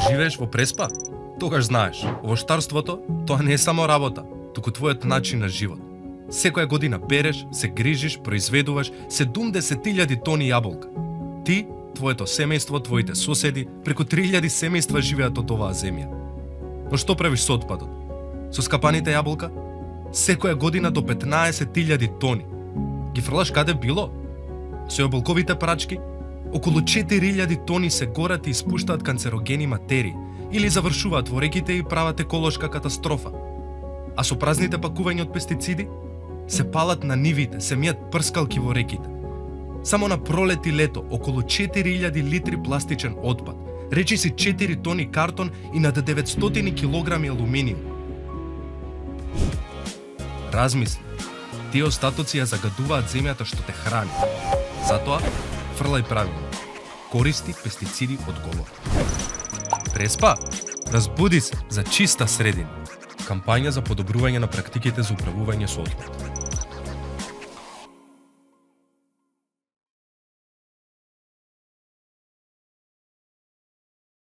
Живееш во Преспа? Тогаш знаеш, овоштарството тоа не е само работа, туку твојот начин на живот. Секоја година береш, се грижиш, произведуваш 70.000 тони јаболка. Ти, твоето семејство, твоите соседи, преку 3.000 семејства живеат од оваа земја. Но што правиш со отпадот? Со скапаните јаболка? Секоја година до 15.000 тони. Ги фрлаш каде било? Со јаболковите прачки? Околу 4.000 тони се горат и испуштаат канцерогени материи или завршуваат во реките и прават еколошка катастрофа. А со празните пакувања од пестициди? Се палат на нивите, се мијат прскалки во реките. Само на пролет и лето околу 4.000 литри пластичен отпад, речи си 4 тони картон и над 900 килограми алуминиум. Размисли, тие остатоци ја загадуваат земјата што те храни. Затоа, фрлај правилно. Користи пестициди од голо. Преспа, разбуди се за чиста средина. Кампања за подобрување на практиките за управување со отпад.